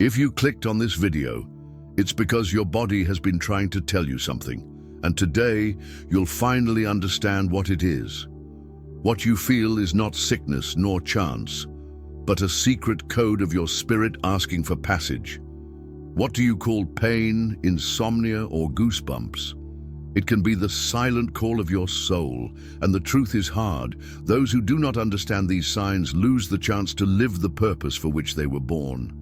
If you clicked on this video, it's because your body has been trying to tell you something, and today you'll finally understand what it is. What you feel is not sickness nor chance, but a secret code of your spirit asking for passage. What do you call pain, insomnia, or goosebumps? It can be the silent call of your soul, and the truth is hard. Those who do not understand these signs lose the chance to live the purpose for which they were born.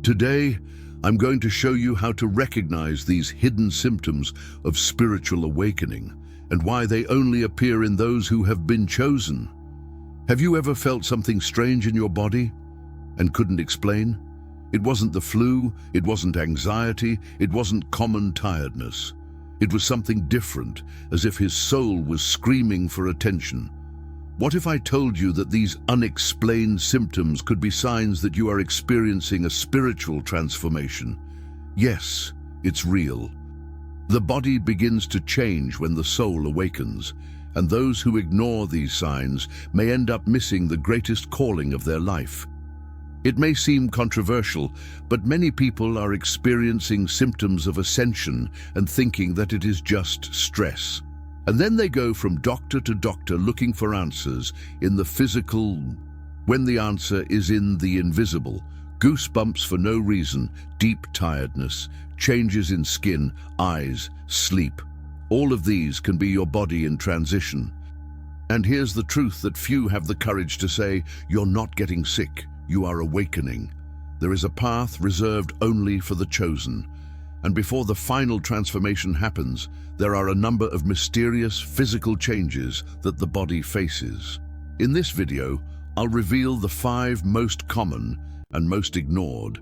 Today, I'm going to show you how to recognize these hidden symptoms of spiritual awakening and why they only appear in those who have been chosen. Have you ever felt something strange in your body and couldn't explain? It wasn't the flu, it wasn't anxiety, it wasn't common tiredness. It was something different, as if his soul was screaming for attention. What if I told you that these unexplained symptoms could be signs that you are experiencing a spiritual transformation? Yes, it's real. The body begins to change when the soul awakens, and those who ignore these signs may end up missing the greatest calling of their life. It may seem controversial, but many people are experiencing symptoms of ascension and thinking that it is just stress. And then they go from doctor to doctor looking for answers in the physical, when the answer is in the invisible. Goosebumps for no reason, deep tiredness, changes in skin, eyes, sleep. All of these can be your body in transition. And here's the truth that few have the courage to say: you're not getting sick, you are awakening. There is a path reserved only for the chosen. And before the final transformation happens, there are a number of mysterious physical changes that the body faces. In this video, I'll reveal the 5 most common and most ignored.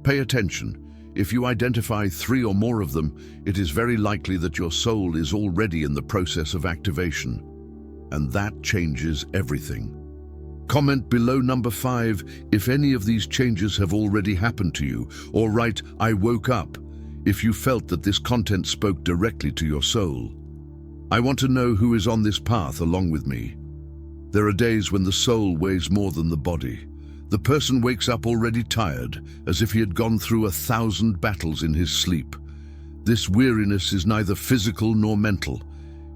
Pay attention. If you identify 3 or more of them, it is very likely that your soul is already in the process of activation. And that changes everything. Comment below number 5 if any of these changes have already happened to you, or write "I woke up" if you felt that this content spoke directly to your soul. I want to know who is on this path along with me. There are days when the soul weighs more than the body. The person wakes up already tired, as if he had gone through 1,000 battles in his sleep. This weariness is neither physical nor mental.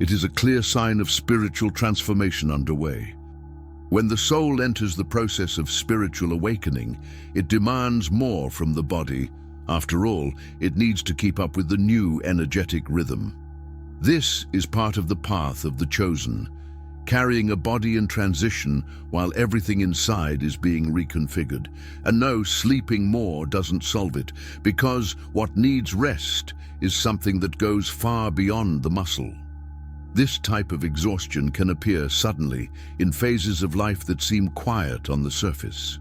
It is a clear sign of spiritual transformation underway. When the soul enters the process of spiritual awakening, it demands more from the body. After all, it needs to keep up with the new energetic rhythm. This is part of the path of the chosen, carrying a body in transition while everything inside is being reconfigured. And no, sleeping more doesn't solve it, because what needs rest is something that goes far beyond the muscle. This type of exhaustion can appear suddenly in phases of life that seem quiet on the surface.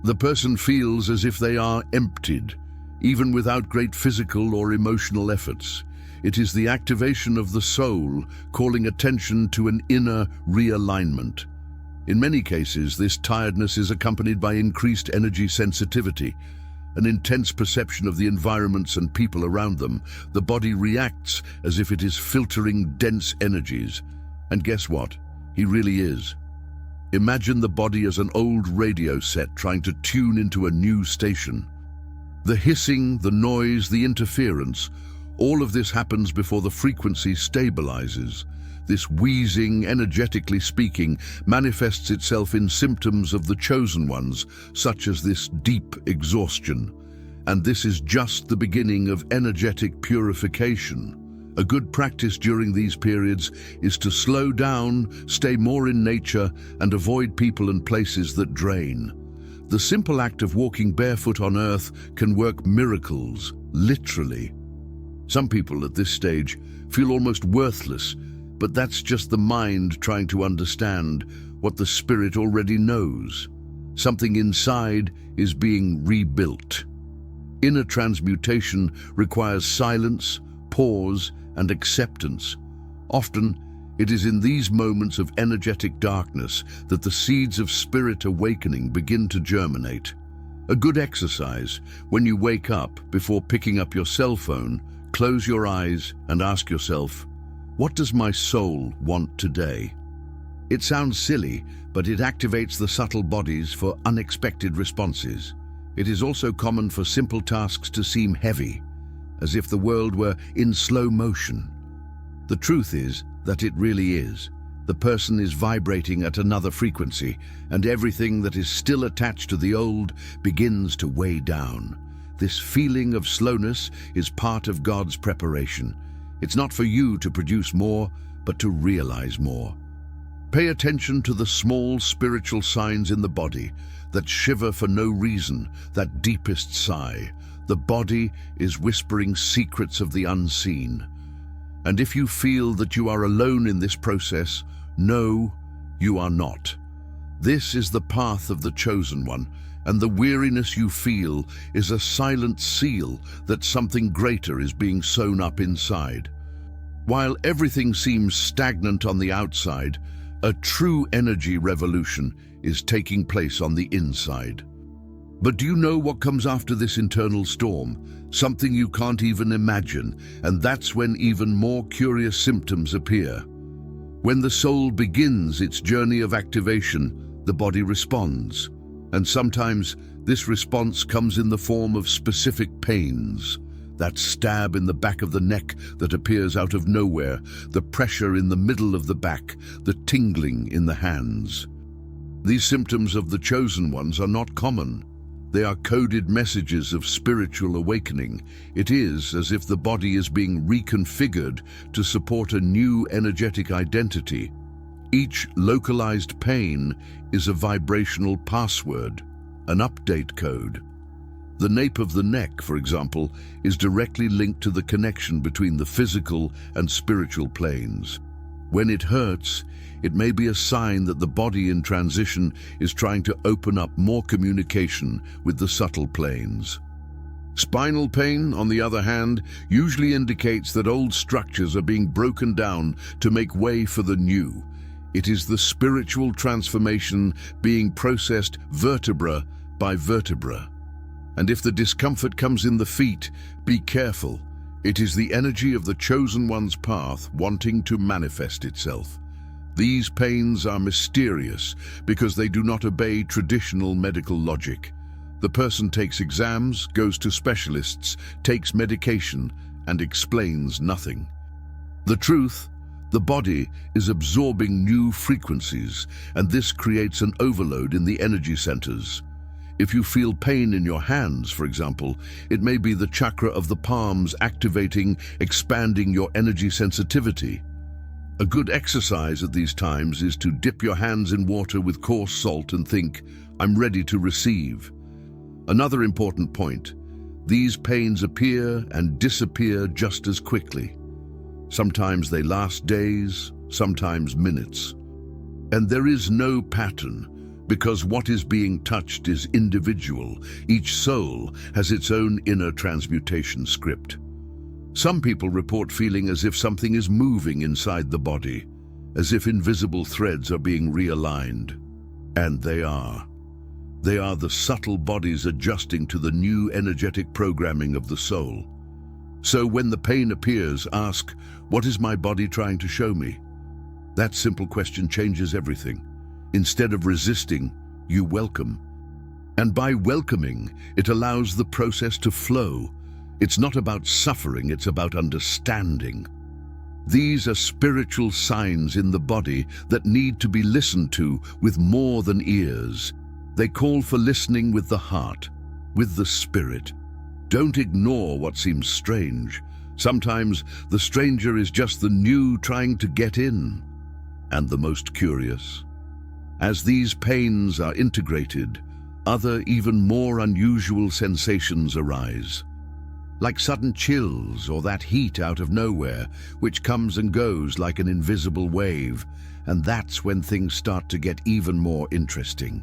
The person feels as if they are emptied, even without great physical or emotional efforts. It is the activation of the soul calling attention to an inner realignment. In many cases, this tiredness is accompanied by increased energy sensitivity, an intense perception of the environments and people around them. The body reacts as if it is filtering dense energies. And guess what? He really is. Imagine the body as an old radio set trying to tune into a new station. The hissing, the noise, the interference, all of this happens before the frequency stabilizes. This wheezing, energetically speaking, manifests itself in symptoms of the chosen ones, such as this deep exhaustion. And this is just the beginning of energetic purification. A good practice during these periods is to slow down, stay more in nature, and avoid people and places that drain. The simple act of walking barefoot on earth can work miracles, literally. Some people at this stage feel almost worthless, but that's just the mind trying to understand what the spirit already knows. Something inside is being rebuilt. Inner transmutation requires silence, pause, and acceptance. Often, it is in these moments of energetic darkness that the seeds of spirit awakening begin to germinate. A good exercise: when you wake up, before picking up your cell phone, close your eyes and ask yourself, what does my soul want today? It sounds silly, but it activates the subtle bodies for unexpected responses. It is also common for simple tasks to seem heavy, as if the world were in slow motion. The truth is that it really is. The person is vibrating at another frequency, and everything that is still attached to the old begins to weigh down. This feeling of slowness is part of God's preparation. It's not for you to produce more, but to realize more. Pay attention to the small spiritual signs in the body that shiver for no reason, that deepest sigh. The body is whispering secrets of the unseen. And if you feel that you are alone in this process, no, you are not. This is the path of the chosen one, and the weariness you feel is a silent seal that something greater is being sewn up inside. While everything seems stagnant on the outside, a true energy revolution is taking place on the inside. But do you know what comes after this internal storm? Something you can't even imagine, and that's when even more curious symptoms appear. When the soul begins its journey of activation, the body responds. And sometimes this response comes in the form of specific pains. That stab in the back of the neck that appears out of nowhere, the pressure in the middle of the back, the tingling in the hands. These symptoms of the chosen ones are not common. They are coded messages of spiritual awakening. It is as if the body is being reconfigured to support a new energetic identity. Each localized pain is a vibrational password, an update code. The nape of the neck, for example, is directly linked to the connection between the physical and spiritual planes. When it hurts, it may be a sign that the body in transition is trying to open up more communication with the subtle planes. Spinal pain, on the other hand, usually indicates that old structures are being broken down to make way for the new. It is the spiritual transformation being processed vertebra by vertebra. And if the discomfort comes in the feet, be careful. It is the energy of the chosen one's path wanting to manifest itself. These pains are mysterious because they do not obey traditional medical logic. The person takes exams, goes to specialists, takes medication, and explains nothing. The truth, the body is absorbing new frequencies, and this creates an overload in the energy centers. If you feel pain in your hands, for example, it may be the chakra of the palms activating, expanding your energy sensitivity. A good exercise at these times is to dip your hands in water with coarse salt and think, I'm ready to receive. Another important point, these pains appear and disappear just as quickly. Sometimes they last days, sometimes minutes. And there is no pattern, because what is being touched is individual. Each soul has its own inner transmutation script. Some people report feeling as if something is moving inside the body, as if invisible threads are being realigned. And they are. They are the subtle bodies adjusting to the new energetic programming of the soul. So when the pain appears, ask, what is my body trying to show me? That simple question changes everything. Instead of resisting, you welcome. And by welcoming, it allows the process to flow. It's not about suffering, it's about understanding. These are spiritual signs in the body that need to be listened to with more than ears. They call for listening with the heart, with the spirit. Don't ignore what seems strange. Sometimes the stranger is just the new trying to get in, and the most curious. As these pains are integrated, other even more unusual sensations arise. Like sudden chills or that heat out of nowhere, which comes and goes like an invisible wave, and that's when things start to get even more interesting.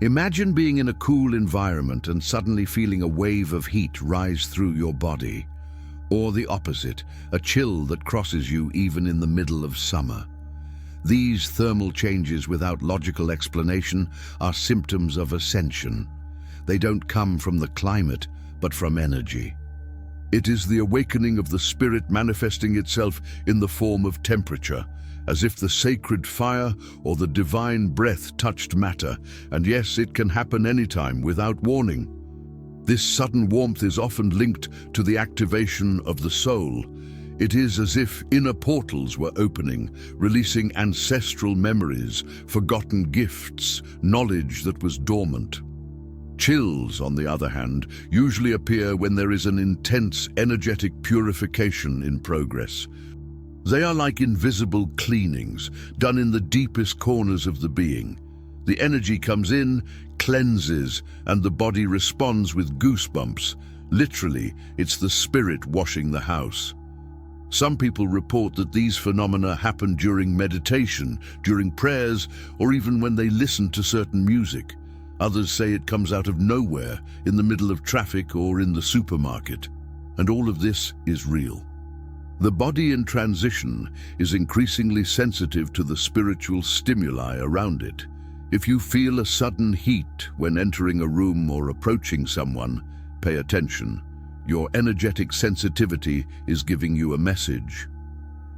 Imagine being in a cool environment and suddenly feeling a wave of heat rise through your body. Or the opposite, a chill that crosses you even in the middle of summer. These thermal changes without logical explanation are symptoms of ascension. They don't come from the climate, but from energy. It is the awakening of the spirit manifesting itself in the form of temperature, as if the sacred fire or the divine breath touched matter, and yes, it can happen anytime without warning. This sudden warmth is often linked to the activation of the soul. It is as if inner portals were opening, releasing ancestral memories, forgotten gifts, knowledge that was dormant. Chills, on the other hand, usually appear when there is an intense, energetic purification in progress. They are like invisible cleanings, done in the deepest corners of the being. The energy comes in, cleanses, and the body responds with goosebumps. Literally, it's the spirit washing the house. Some people report that these phenomena happen during meditation, during prayers, or even when they listen to certain music. Others say it comes out of nowhere, in the middle of traffic or in the supermarket. And all of this is real. The body in transition is increasingly sensitive to the spiritual stimuli around it. If you feel a sudden heat when entering a room or approaching someone, pay attention. Your energetic sensitivity is giving you a message.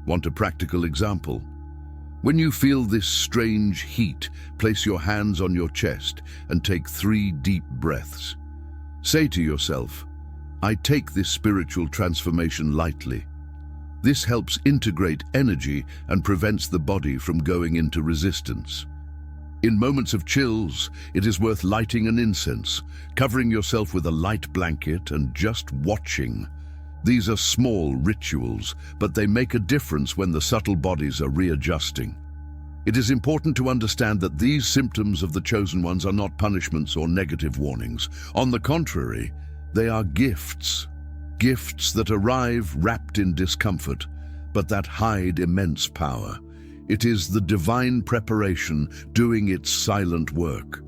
Want a practical example? When you feel this strange heat, place your hands on your chest and take 3 deep breaths. Say to yourself, "I take this spiritual transformation lightly." This helps integrate energy and prevents the body from going into resistance. In moments of chills, it is worth lighting an incense, covering yourself with a light blanket and just watching. These are small rituals, but they make a difference when the subtle bodies are readjusting. It is important to understand that these symptoms of the chosen ones are not punishments or negative warnings. On the contrary, they are gifts. Gifts that arrive wrapped in discomfort, but that hide immense power. It is the divine preparation doing its silent work.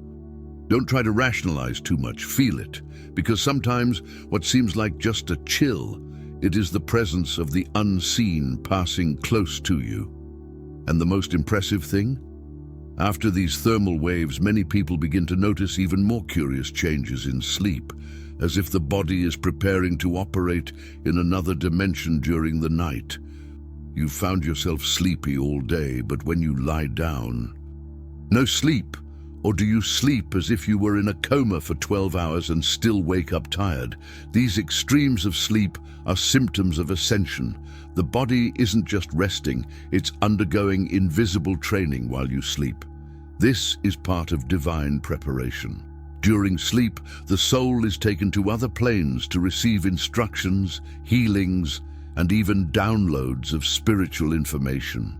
Don't try to rationalize too much, feel it, because sometimes what seems like just a chill, it is the presence of the unseen passing close to you. And the most impressive thing? After these thermal waves, many people begin to notice even more curious changes in sleep, as if the body is preparing to operate in another dimension during the night. You've found yourself sleepy all day, but when you lie down, no sleep. Or do you sleep as if you were in a coma for 12 hours and still wake up tired? These extremes of sleep are symptoms of ascension. The body isn't just resting, it's undergoing invisible training while you sleep. This is part of divine preparation. During sleep, the soul is taken to other planes to receive instructions, healings, and even downloads of spiritual information.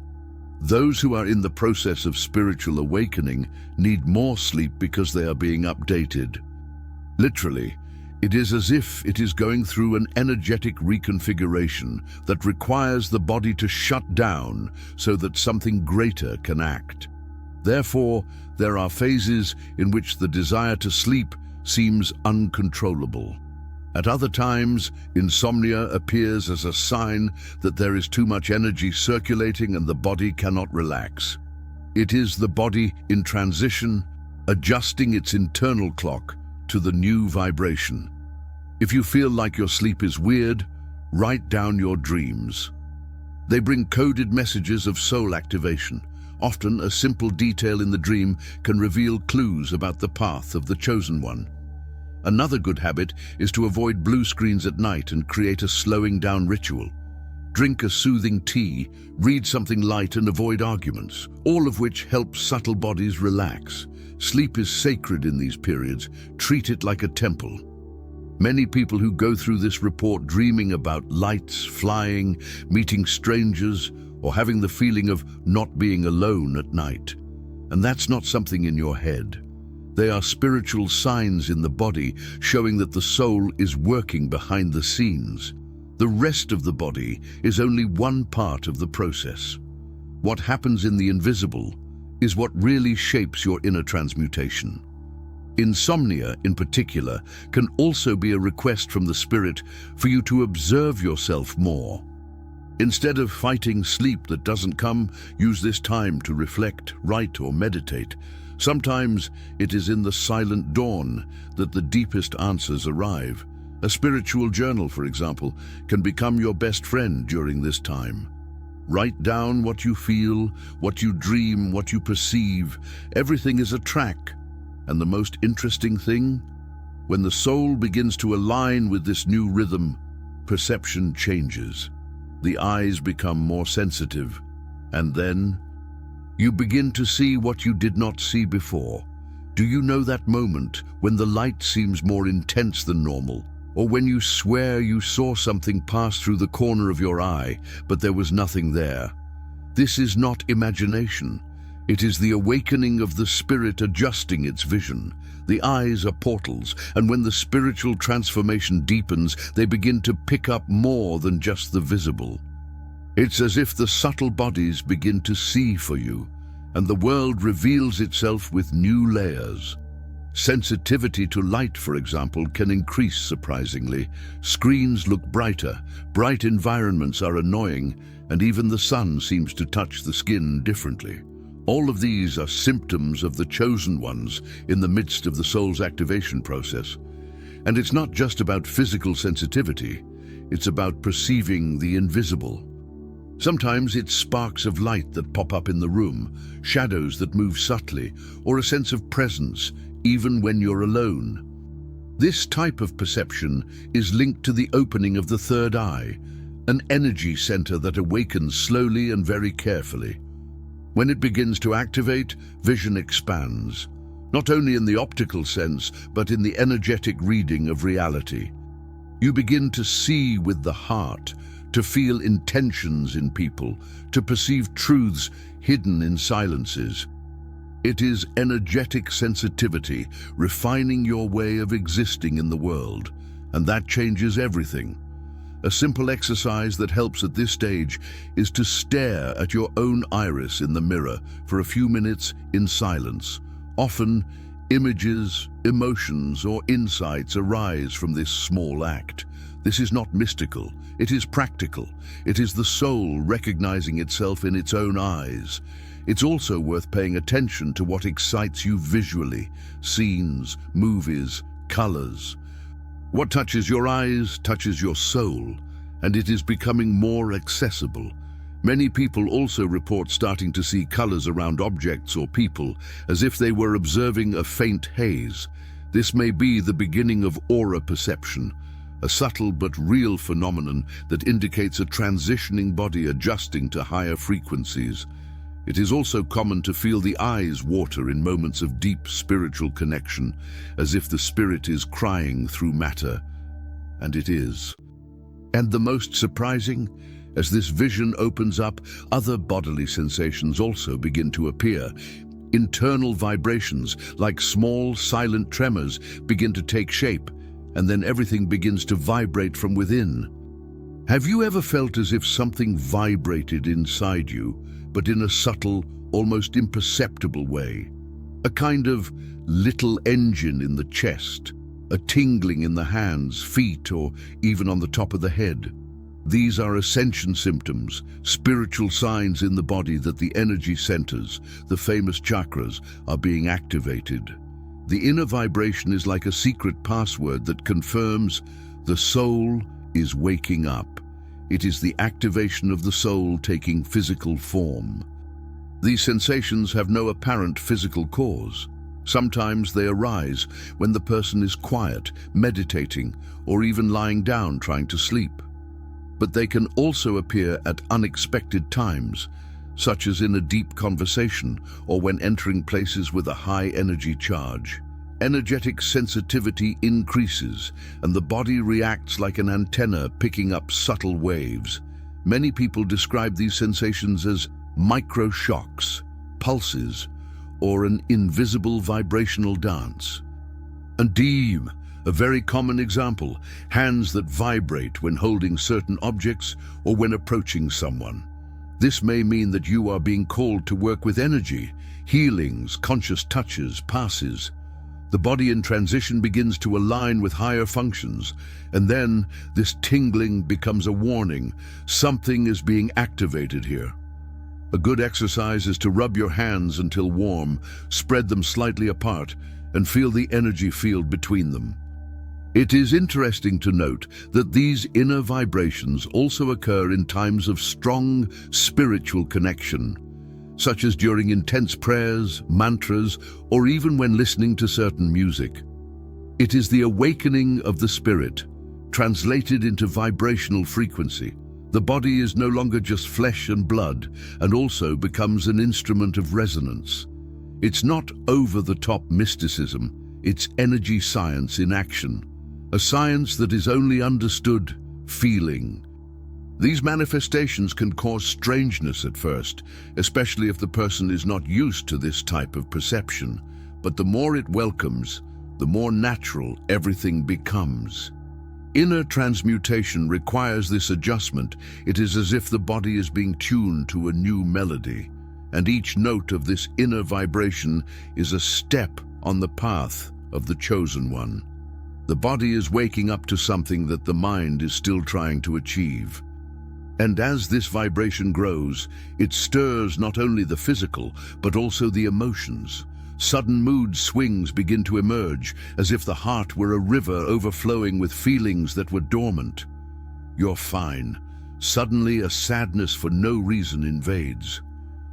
Those who are in the process of spiritual awakening need more sleep because they are being updated. Literally, it is as if it is going through an energetic reconfiguration that requires the body to shut down so that something greater can act. Therefore, there are phases in which the desire to sleep seems uncontrollable. At other times, insomnia appears as a sign that there is too much energy circulating and the body cannot relax. It is the body in transition, adjusting its internal clock to the new vibration. If you feel like your sleep is weird, write down your dreams. They bring coded messages of soul activation. Often, a simple detail in the dream can reveal clues about the path of the chosen one. Another good habit is to avoid blue screens at night and create a slowing down ritual. Drink a soothing tea, read something light and avoid arguments, all of which help subtle bodies relax. Sleep is sacred in these periods. Treat it like a temple. Many people who go through this report dreaming about lights, flying, meeting strangers, or having the feeling of not being alone at night. And that's not something in your head. They are spiritual signs in the body showing that the soul is working behind the scenes. The rest of the body is only one part of the process. What happens in the invisible is what really shapes your inner transmutation. Insomnia, in particular, can also be a request from the spirit for you to observe yourself more. Instead of fighting sleep that doesn't come, use this time to reflect, write, or meditate. Sometimes it is in the silent dawn that the deepest answers arrive. A spiritual journal, for example, can become your best friend during this time. Write down what you feel, what you dream, what you perceive. Everything is a track. And the most interesting thing? When the soul begins to align with this new rhythm, perception changes. The eyes become more sensitive, and then you begin to see what you did not see before. Do you know that moment when the light seems more intense than normal? Or when you swear you saw something pass through the corner of your eye, but there was nothing there? This is not imagination. It is the awakening of the spirit adjusting its vision. The eyes are portals, and when the spiritual transformation deepens, they begin to pick up more than just the visible. It's as if the subtle bodies begin to see for you, and the world reveals itself with new layers. Sensitivity to light, for example, can increase surprisingly. Screens look brighter, bright environments are annoying, and even the sun seems to touch the skin differently. All of these are symptoms of the chosen ones in the midst of the soul's activation process. And it's not just about physical sensitivity, it's about perceiving the invisible. Sometimes it's sparks of light that pop up in the room, shadows that move subtly, or a sense of presence, even when you're alone. This type of perception is linked to the opening of the third eye, an energy center that awakens slowly and very carefully. When it begins to activate, vision expands, not only in the optical sense, but in the energetic reading of reality. You begin to see with the heart, to feel intentions in people, to perceive truths hidden in silences. It is energetic sensitivity, refining your way of existing in the world, and that changes everything. A simple exercise that helps at this stage is to stare at your own iris in the mirror for a few minutes in silence. Often, images, emotions, or insights arise from this small act. This is not mystical, it is practical. It is the soul recognizing itself in its own eyes. It's also worth paying attention to what excites you visually: scenes, movies, colors. What touches your eyes touches your soul, and it is becoming more accessible. Many people also report starting to see colors around objects or people, as if they were observing a faint haze. This may be the beginning of aura perception, a subtle but real phenomenon that indicates a transitioning body adjusting to higher frequencies. It is also common to feel the eyes water in moments of deep spiritual connection, as if the spirit is crying through matter. And it is. And the most surprising, as this vision opens up, other bodily sensations also begin to appear. Internal vibrations, like small, silent tremors, begin to take shape, and then everything begins to vibrate from within. Have you ever felt as if something vibrated inside you, but in a subtle, almost imperceptible way? A kind of little engine in the chest, a tingling in the hands, feet, or even on the top of the head. These are ascension symptoms, spiritual signs in the body that the energy centers, the famous chakras, are being activated. The inner vibration is like a secret password that confirms the soul is waking up. It is the activation of the soul taking physical form. These sensations have no apparent physical cause. Sometimes they arise when the person is quiet, meditating, or even lying down trying to sleep. But they can also appear at unexpected times, such as in a deep conversation or when entering places with a high energy charge. Energetic sensitivity increases, and the body reacts like an antenna picking up subtle waves. Many people describe these sensations as micro-shocks, pulses, or an invisible vibrational dance. And deem, a very common example, hands that vibrate when holding certain objects or when approaching someone. This may mean that you are being called to work with energy, healings, conscious touches, passes. The body in transition begins to align with higher functions, and then this tingling becomes a warning. Something is being activated here. A good exercise is to rub your hands until warm, spread them slightly apart, and feel the energy field between them. It is interesting to note that these inner vibrations also occur in times of strong spiritual connection, such as during intense prayers, mantras, or even when listening to certain music. It is the awakening of the spirit, translated into vibrational frequency. The body is no longer just flesh and blood, and also becomes an instrument of resonance. It's not over-the-top mysticism, it's energy science in action, a science that is only understood feeling. These manifestations can cause strangeness at first, especially if the person is not used to this type of perception, but the more it welcomes, the more natural everything becomes. Inner transmutation requires this adjustment. It is as if the body is being tuned to a new melody, and each note of this inner vibration is a step on the path of the chosen one. The body is waking up to something that the mind is still trying to achieve. And as this vibration grows, it stirs not only the physical, but also the emotions. Sudden mood swings begin to emerge, as if the heart were a river overflowing with feelings that were dormant. You're fine. Suddenly a sadness for no reason invades.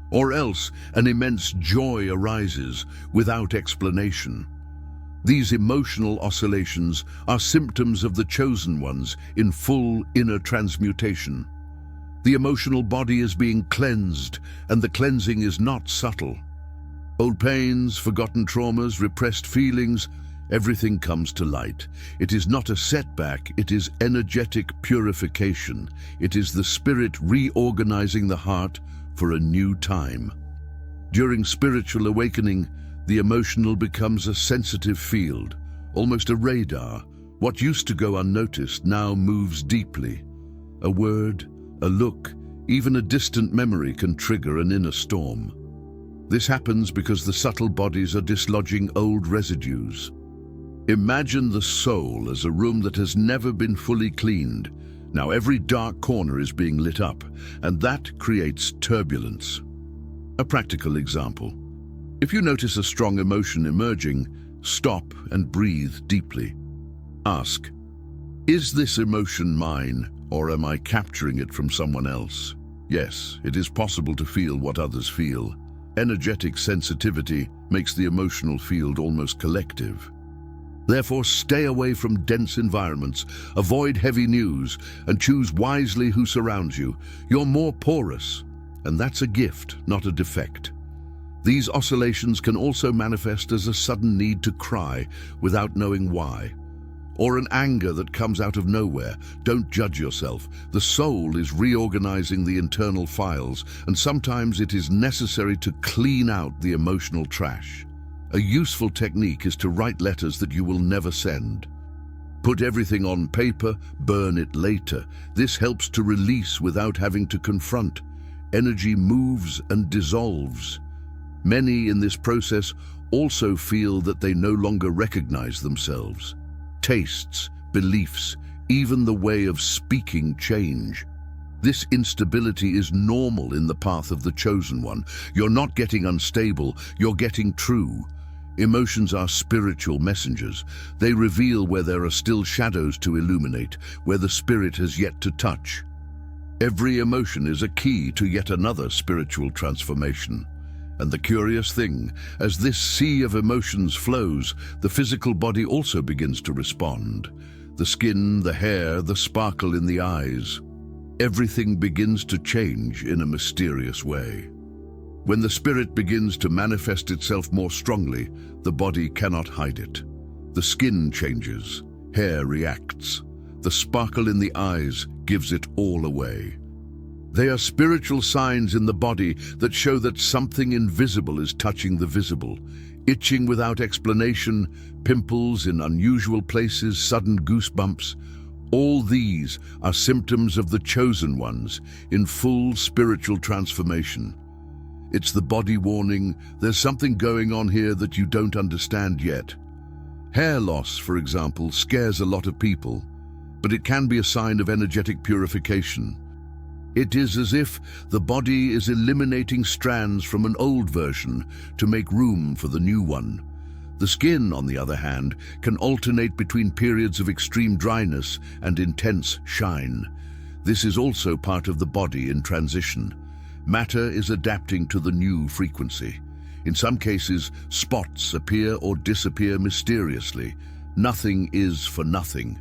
Or else an immense joy arises without explanation. These emotional oscillations are symptoms of the chosen ones in full inner transmutation. The emotional body is being cleansed, and the cleansing is not subtle. Old pains, forgotten traumas, repressed feelings, everything comes to light. It is not a setback, it is energetic purification. It is the spirit reorganizing the heart for a new time. During spiritual awakening, the emotional becomes a sensitive field, almost a radar. What used to go unnoticed now moves deeply. A word, a look, even a distant memory can trigger an inner storm. This happens because the subtle bodies are dislodging old residues. Imagine the soul as a room that has never been fully cleaned. Now every dark corner is being lit up, and that creates turbulence. A practical example. If you notice a strong emotion emerging, stop and breathe deeply. Ask, is this emotion mine, or am I capturing it from someone else? Yes, it is possible to feel what others feel. Energetic sensitivity makes the emotional field almost collective. Therefore, stay away from dense environments, avoid heavy news, and choose wisely who surrounds you. You're more porous, and that's a gift, not a defect. These oscillations can also manifest as a sudden need to cry without knowing why, or an anger that comes out of nowhere. Don't judge yourself. The soul is reorganizing the internal files, and sometimes it is necessary to clean out the emotional trash. A useful technique is to write letters that you will never send. Put everything on paper, burn it later. This helps to release without having to confront. Energy moves and dissolves. Many in this process also feel that they no longer recognize themselves. Tastes, beliefs, even the way of speaking change. This instability is normal in the path of the chosen one. You're not getting unstable, you're getting true. Emotions are spiritual messengers. They reveal where there are still shadows to illuminate, where the spirit has yet to touch. Every emotion is a key to yet another spiritual transformation. And the curious thing, as this sea of emotions flows, the physical body also begins to respond. The skin, the hair, the sparkle in the eyes. Everything begins to change in a mysterious way. When the spirit begins to manifest itself more strongly, the body cannot hide it. The skin changes, hair reacts. The sparkle in the eyes gives it all away. They are spiritual signs in the body that show that something invisible is touching the visible. Itching without explanation, pimples in unusual places, sudden goosebumps. All these are symptoms of the chosen ones in full spiritual transformation. It's the body warning, there's something going on here that you don't understand yet. Hair loss, for example, scares a lot of people, but it can be a sign of energetic purification. It is as if the body is eliminating strands from an old version to make room for the new one. The skin, on the other hand, can alternate between periods of extreme dryness and intense shine. This is also part of the body in transition. Matter is adapting to the new frequency. In some cases, spots appear or disappear mysteriously. Nothing is for nothing.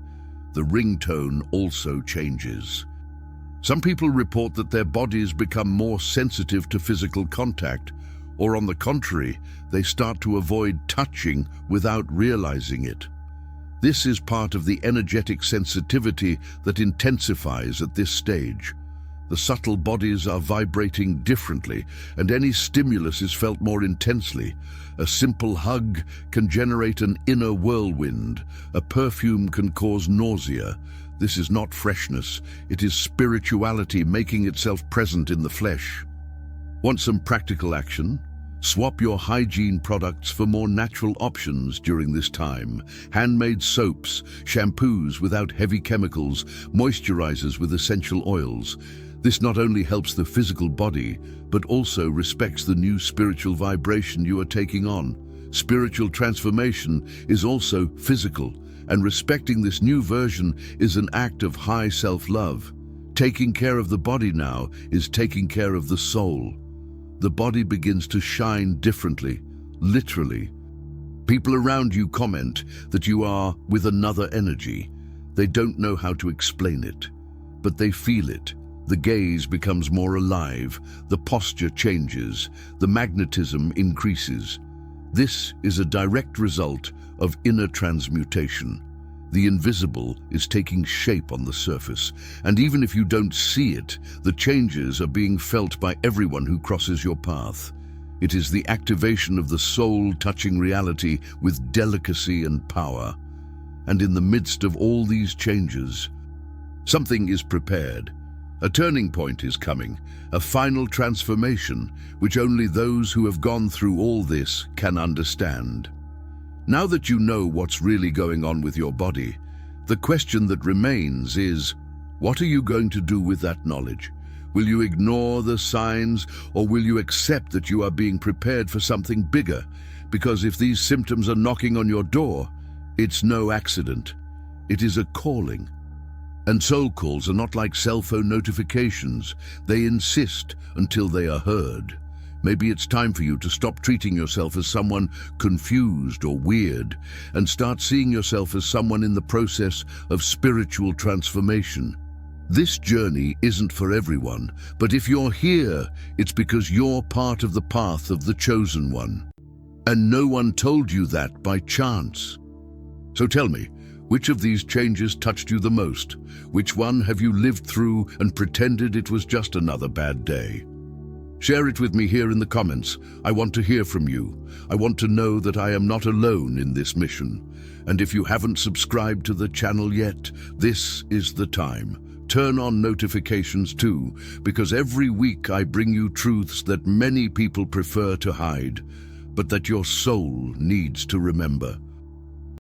The ringtone also changes. Some people report that their bodies become more sensitive to physical contact, or on the contrary, they start to avoid touching without realizing it. This is part of the energetic sensitivity that intensifies at this stage. The subtle bodies are vibrating differently, and any stimulus is felt more intensely. A simple hug can generate an inner whirlwind. A perfume can cause nausea. This is not freshness, it is spirituality making itself present in the flesh. Want some practical action? Swap your hygiene products for more natural options during this time. Handmade soaps, shampoos without heavy chemicals, moisturizers with essential oils. This not only helps the physical body, but also respects the new spiritual vibration you are taking on. Spiritual transformation is also physical, and respecting this new version is an act of high self-love. Taking care of the body now is taking care of the soul. The body begins to shine differently, literally. People around you comment that you are with another energy. They don't know how to explain it, but they feel it. The gaze becomes more alive, the posture changes, the magnetism increases. This is a direct result of inner transmutation. The invisible is taking shape on the surface, and even if you don't see it, the changes are being felt by everyone who crosses your path. It is the activation of the soul touching reality with delicacy and power. And in the midst of all these changes, something is prepared. A turning point is coming, a final transformation which only those who have gone through all this can understand. Now that you know what's really going on with your body, the question that remains is, what are you going to do with that knowledge? Will you ignore the signs, or will you accept that you are being prepared for something bigger? Because if these symptoms are knocking on your door, it's no accident. It is a calling. And soul calls are not like cell phone notifications. They insist until they are heard. Maybe it's time for you to stop treating yourself as someone confused or weird and start seeing yourself as someone in the process of spiritual transformation. This journey isn't for everyone, but if you're here, it's because you're part of the path of the chosen one. And no one told you that by chance. So tell me, which of these changes touched you the most? Which one have you lived through and pretended it was just another bad day? Share it with me here in the comments. I want to hear from you. I want to know that I am not alone in this mission. And if you haven't subscribed to the channel yet, this is the time. Turn on notifications too, because every week I bring you truths that many people prefer to hide, but that your soul needs to remember.